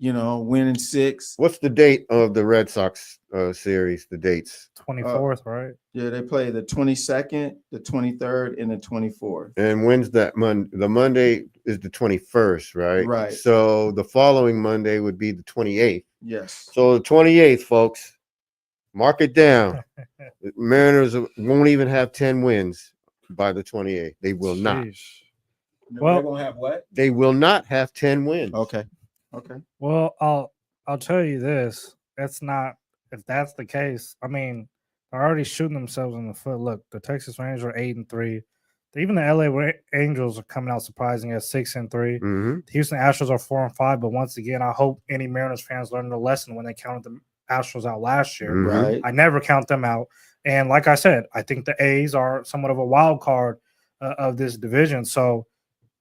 winning 6. What's the date of the Red Sox series? The dates? 24th, right? Yeah, they play the 22nd, the 23rd, and the 24th. And when's that Monday? The Monday is the 21st, right? Right. So the following Monday would be the 28th. Yes. So the 28th, folks, mark it down. The Mariners won't even have 10 wins by the 28th. They will not. Well, they won't have what? They will not have 10 wins. Okay. Well, I'll tell you this. If that's the case, I mean, are already shooting themselves in the foot. Look, the Texas Rangers are 8-3. Even the LA Angels are coming out surprising at 6-3. Mhm. The Houston Astros are 4-5. But once again, I hope any Mariners fans learned the lesson when they counted the Astros out last year. Right. I never count them out. And like I said, I think the A's are somewhat of a wild card of this division. So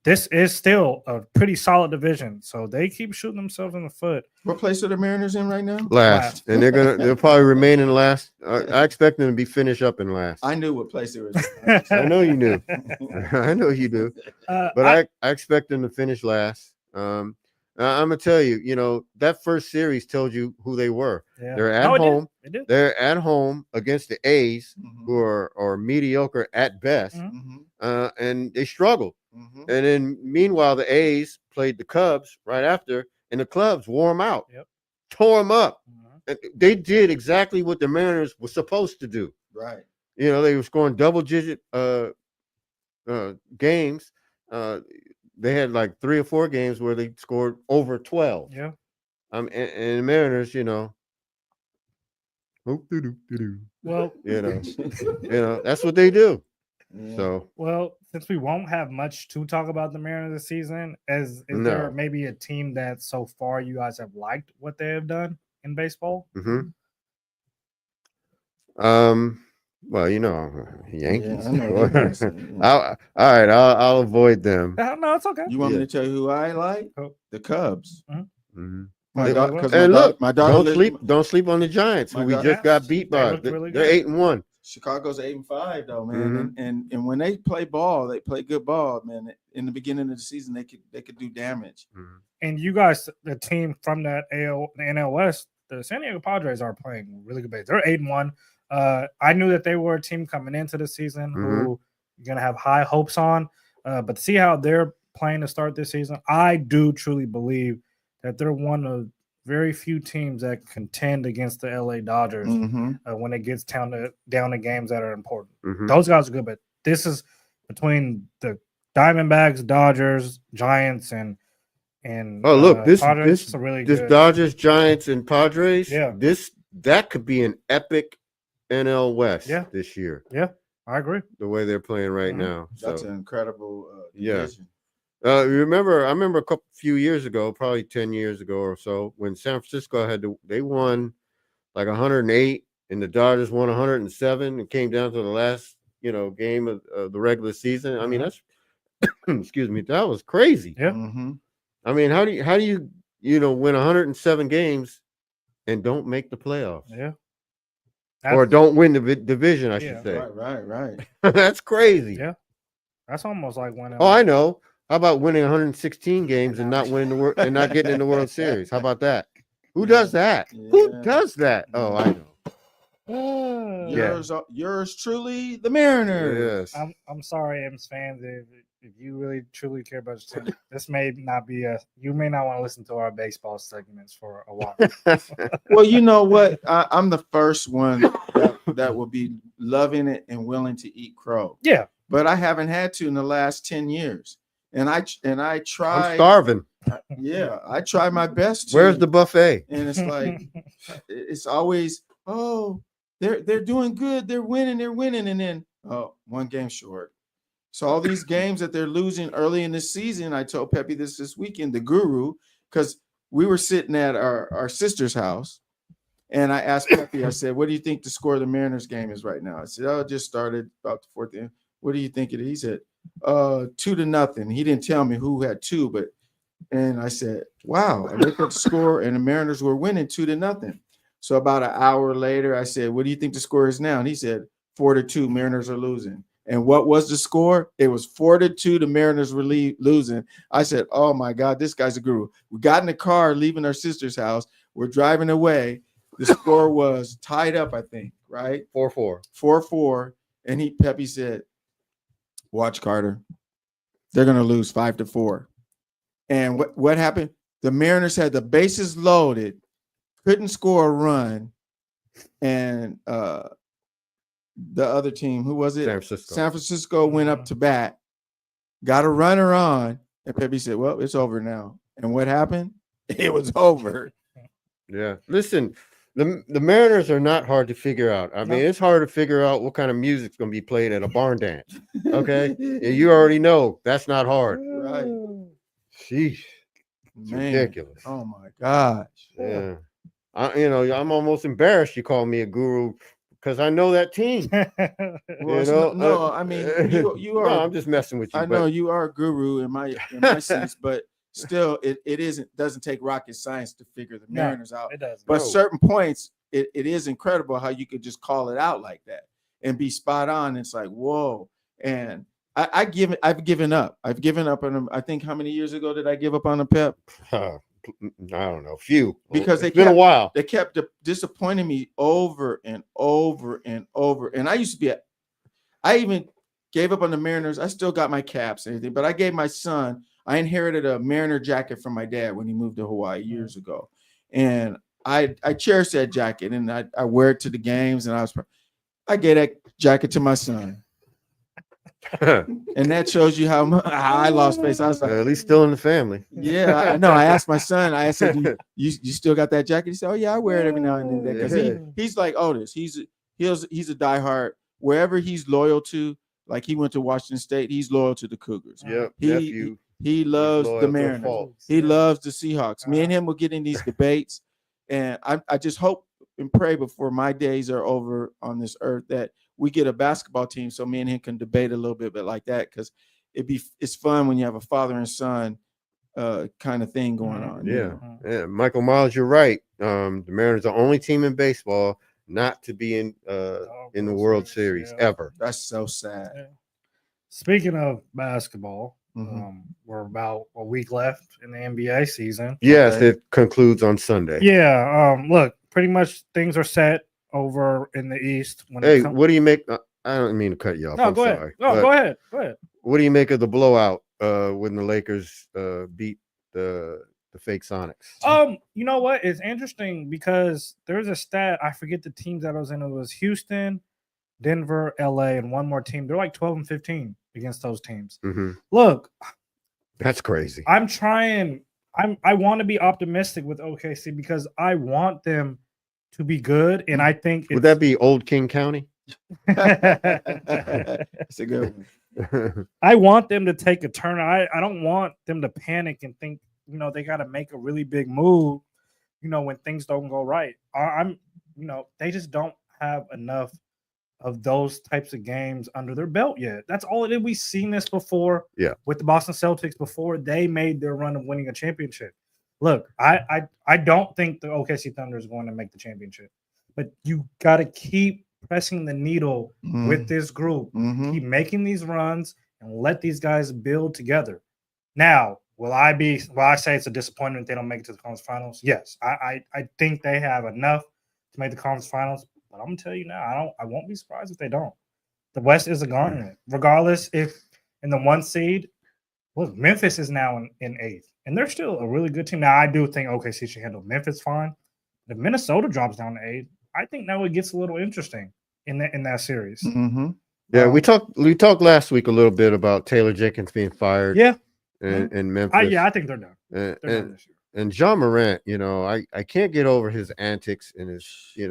this is still a pretty solid division. So they keep shooting themselves in the foot. What place are the Mariners in right now? Last. And they'll probably remain in last. I expect them to be finished up in last. I knew what place they were in. I know you knew. I know you do. But I expect them to finish last. I'm gonna tell you, that first series told you who they were. Yeah. They're at home. It did. They're at home against the A's, who are mediocre at best, and they struggled. And then meanwhile, the A's played the Cubs right after, and the Cubs wore them out, tore them up. And they did exactly what the Mariners were supposed to do. Right. They were scoring double-digit games. They had like 3 or 4 games where they scored over 12. Yeah. And the Mariners, Well, that's what they do. Yeah. So, well, since we won't have much to talk about the Mariners this season, is No. there maybe a team that so far you guys have liked what they have done in baseball? well, Yankees. Yeah, I know what you're saying. All right, I'll avoid them. No, it's okay. You want me to tell you who I like? The Cubs. Mhm. My daughter, 'cause And look, my daughter don't sleep on the Giants, who My we daughter- just got beat by. looked really They're good. 8-1. Chicago's 8-5 though, man. And when they play ball, they play good ball, man. In the beginning of the season, they could do damage. And you guys, the team from that the NL West, the San Diego Padres are playing really good baseball. They're 8-1. I knew that they were a team coming into the season who you're gonna have high hopes on. But to see how they're playing to start this season, I do truly believe that they're one of very few teams that contend against the LA Dodgers when it gets down to games that are important. Those guys are good, but this is between the Diamondbacks, Dodgers, Giants, and look, this Padres. It's a really this good. Dodgers, Giants, and Padres. Yeah. That could be an epic NL West Yeah. this year. Yeah, I agree. The way they're playing right now. That's So an incredible yeah. division. I remember a few years ago, probably 10 years ago or so, when San Francisco they won like 108 and the Dodgers won 107 and came down to the last, game of the regular season. I mean, that's excuse me, that was crazy. Yeah. I mean, how do you win 107 games and don't make the playoffs? Yeah. Or don't win the division, I should say. Right. That's crazy. Yeah. That's almost like winning. Oh, I know. How about winning 116 games and not winning and not getting in the World Series? How about that? Who does that? Who does that? Oh, I know. Yours truly, the Mariners. Yes. I'm sorry, M's fans. If you really truly care about your team, this may not be you may not want to listen to our baseball segments for a while. Well, you know what? I'm the first one that will be loving it and willing to eat crow. Yeah. But I haven't had to in the last 10 years. And I try. I'm starving. Yeah, I try my best to. Where's the buffet? And it's like it's always, they're doing good, they're winning, and then one game short. So all these games that they're losing early in the season, I told Pepe this weekend, the guru, because we were sitting at our sister's house, and I asked Pepe, I said, what do you think the score of the Mariners game is right now? I said, it just started about the fourth inning. What do you think it is? He said, 2-0. He didn't tell me who had 2, and I said, wow. I looked at the score, and the Mariners were winning 2-0. So about an hour later, I said, what do you think the score is now? And he said, 4-2, Mariners are losing. And what was the score? It was 4-2, the Mariners were losing. I said, oh my God, this guy's a guru. We got in the car leaving our sister's house. We're driving away. The score was tied up, I think, right? 4-4. 4-4. And Pepe said, watch, Carter. They're going to lose 5-4. And what happened? The Mariners had the bases loaded, couldn't score a run, and the other team, who was it? San Francisco went up to bat, got a runner on, and Pepe said, well, it's over now. And what happened? It was over. Yeah. Listen, The Mariners are not hard to figure out. I mean, it's hard to figure out what kind of music's going to be played at a barn dance. Okay, and you already know that's not hard. Right. Sheesh, it's Man. ridiculous. Oh my gosh. Yeah, I'm almost embarrassed you call me a guru because I know that team. Well, I mean, you are. No, I'm just messing with you. I know you are a guru in my sense, but still, it doesn't take rocket science to figure the Mariners out. It doesn't. But certain points, it is incredible how you could just call it out like that and be spot on. It's like, whoa. And I've given up. I've given up on them. I think how many years ago did I give up on the Pep? I don't know, few. Because it's been a while. They kept disappointing me over and over and over. And I used to be I even gave up on the Mariners. I still got my caps and everything, but I gave my son, I inherited a Mariner jacket from my dad when he moved to Hawaii years ago. And I cherish that jacket, and I wear it to the games, and I gave that jacket to my son. And that shows you how I lost face. I was like, at least still in the family. Yeah, I know. I asked my son. I said, "You still got that jacket?" He said, "Oh yeah, I wear it every now and then." Because he's like Otis. He's a diehard. Wherever he's loyal to, like he went to Washington State, he's loyal to the Cougars. Yep. He loves the Mariners. He loves the Seahawks. Me and him will get in these debates, and I just hope and pray before my days are over on this earth that we get a basketball team so me and him can debate a little bit like that, because it's fun when you have a father and son kind of thing going on. Yeah. Michael Miles, you're right. The Mariners are the only team in baseball not to be in the World Series ever. That's so sad. Yeah. Speaking of basketball, we're about a week left in the NBA season. Yes, it concludes on Sunday. Yeah. Look, pretty much things are set over in the East. What do you make? I don't mean to cut you off. No, go ahead. No, go ahead. Go ahead. What do you make of the blowout when the Lakers beat the fake Sonics? You know what? It's interesting because there's a stat. I forget the teams that I was in. It was Houston, Denver, LA, and one more team. They're like 12-15 against those teams. Look, that's crazy. I'm trying. I want to be optimistic with OKC because I want them to be good, and I think would that be Old King County? That's a good one. I want them to take a turn. I don't want them to panic and think they got to make a really big move. When things don't go right. They just don't have enough of those types of games under their belt yet. That's all it is. We've seen this before. Yeah. With the Boston Celtics before they made their run of winning a championship. Look, I don't think the OKC Thunder is going to make the championship, but you got to keep pressing the needle with this group. Keep making these runs and let these guys build together. Now, will I say it's a disappointment they don't make it to the conference finals? Yes, I think they have enough to make the conference finals. But I'm gonna tell you now, I won't be surprised if they don't. The West is a gauntlet. Regardless if in the 1 seed, look, Memphis is now in 8th, and they're still a really good team. Now, I do think OKC should handle Memphis fine. If Minnesota drops down to 8th, I think now it gets a little interesting in that series. Yeah, we talked last week a little bit about Taylor Jenkins being fired. Yeah. In Memphis. I think they're done. They're done this year. And John Morant, I can't get over his antics and his, he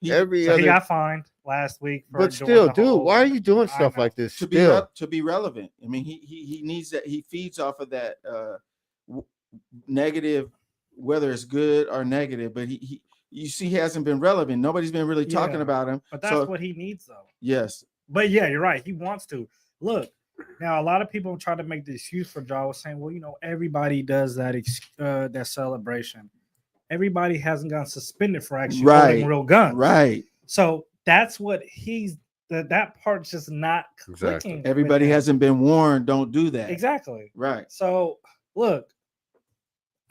got fined last week. But still, dude, why are you doing stuff like this? To be relevant. I mean, he needs that. He feeds off of that negative, whether it's good or negative. But you see, he hasn't been relevant. Nobody's been really talking about him. But that's what he needs, though. Yes. But yeah, you're right. He wants to. Look. Now, a lot of people try to make the excuse for Ja was saying, well, everybody does that celebration. Everybody hasn't gotten suspended for actually holding real guns. Right. So that's what that part's just not clicking. Everybody hasn't been warned. Don't do that. Exactly. Right. So look,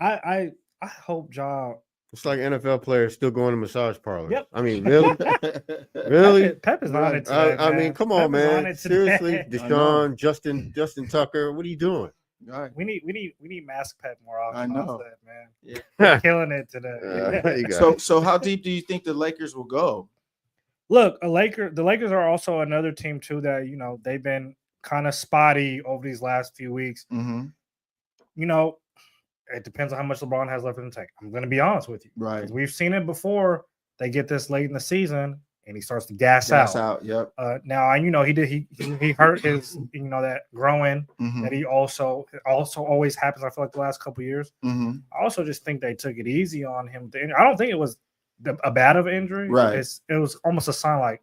I hope Ja. It's like NFL players still going to massage parlors. Yep. I mean, really? Really? Pep is on it today, I mean, come on, Pep man. Seriously, Deshaun, Justin Tucker, what are you doing? Right. We need mask Pep more often. I know that, man. Yeah. Killing it today. So how deep do you think the Lakers will go? Look, the Lakers are also another team too that they've been kind of spotty over these last few weeks. It depends on how much LeBron has left in the tank. I'm going to be honest with you. Right. We've seen it before they get this late in the season and he starts to gas Gas out. Yep. Now he hurt his that growing that he also always happens. I feel like the last couple of years. Mm-hmm. I also just think they took it easy on him. I don't think it was a bad of an injury. Right. It was almost a sign like,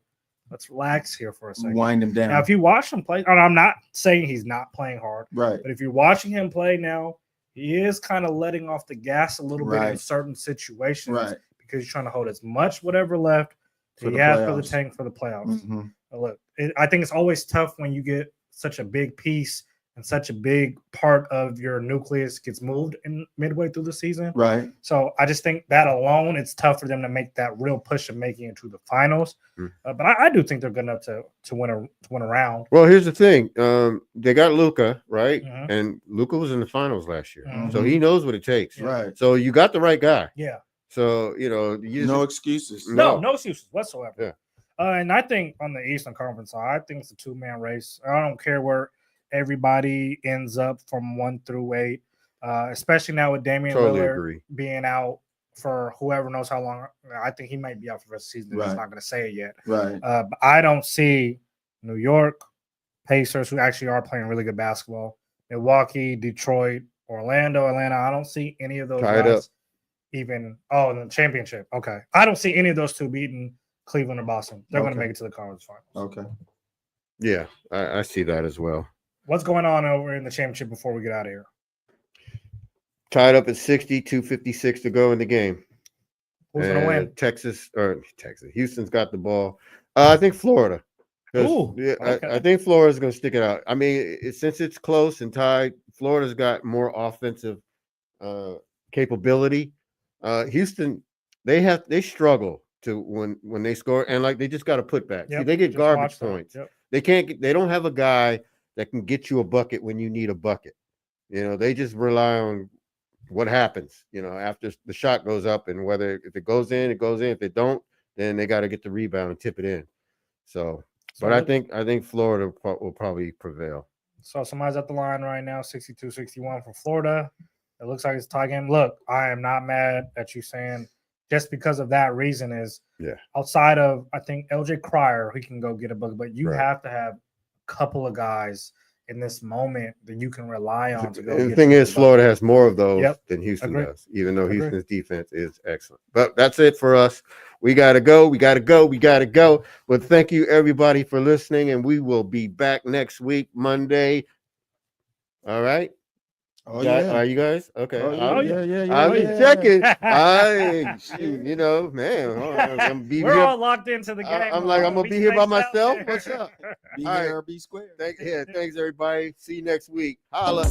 let's relax here for a second. Wind him down. Now, if you watch him play, and I'm not saying he's not playing hard, right? But if you're watching him play now, he is kind of letting off the gas a little bit in certain situations, right? Because he's trying to hold as much whatever left For he the has for the playoffs. tank for the playoffs. Mm-hmm. Look, I think it's always tough when you get such a big piece and such a big part of your nucleus gets moved in midway through the season. Right. So I just think that alone, it's tough for them to make that real push of making it to the finals. But I do think they're good enough to win a round. Well, here's the thing. They got Luka, right? Mhm. And Luka was in the finals last year. Mhm. So he knows what it takes. Right. So you got the right guy. Yeah. So, no excuses. No excuses whatsoever. Yeah. And I think on the Eastern Conference side, I think it's a two-man race. I don't care where everybody ends up from 1 through 8, especially now with Damian Totally Lillard agree. being out for whoever knows how long. I think he might be out for the rest of the season. He's Right. not going to say it yet. Right. But I don't see New York Pacers, who actually are playing really good basketball, Milwaukee, Detroit, Orlando, Atlanta. I don't see any of those Tied guys up. even. Oh, in the championship. Okay. I don't see any of those two beating Cleveland or Boston. They're going to Okay. make it to the conference finals. Okay. Yeah, I see that as well. What's going on over in the championship before we get out of here? Tied up at 60, 2:56 to go in the game. Who's going to win? Texas. Houston's got the ball. I think Florida. 'Cause, Ooh, yeah, okay. I think Florida's going to stick it out. I mean, since it's close and tied, Florida's got more offensive capability. Houston, they struggle to when they score, and like they just got to put back. See, Yep, they get just garbage watch that. points. Yep. They don't have a guy that can get you a bucket when you need a bucket. They just rely on what happens, after the shot goes up, and if it goes in, it goes in. If it don't, then they got to get the rebound and tip it in. But I think Florida will probably prevail. So somebody's at the line right now, 62-61 for Florida. It looks like it's a tie game. Look, I am not mad at you saying just because of that reason is outside of, I think, LJ Cryer, he can go get a bucket, but you have to have a couple of guys in this moment that you can rely on to go. And the thing is, Florida has more of those than Houston Agree. does, even though Agree. Houston's defense is excellent. But that's it for us. We got to go. We got to go. We got to go. But thank you, everybody, for listening. And we will be back next week, Monday. All right. Oh, Yeah, yeah. Are you guys? Okay. Oh, yeah. I was yeah. checking. Man. I'm gonna be We're here. all locked into the game. I'm gonna be here by myself. there. What's up? Be All right. here or be square. Thanks, everybody. See you next week. Holla.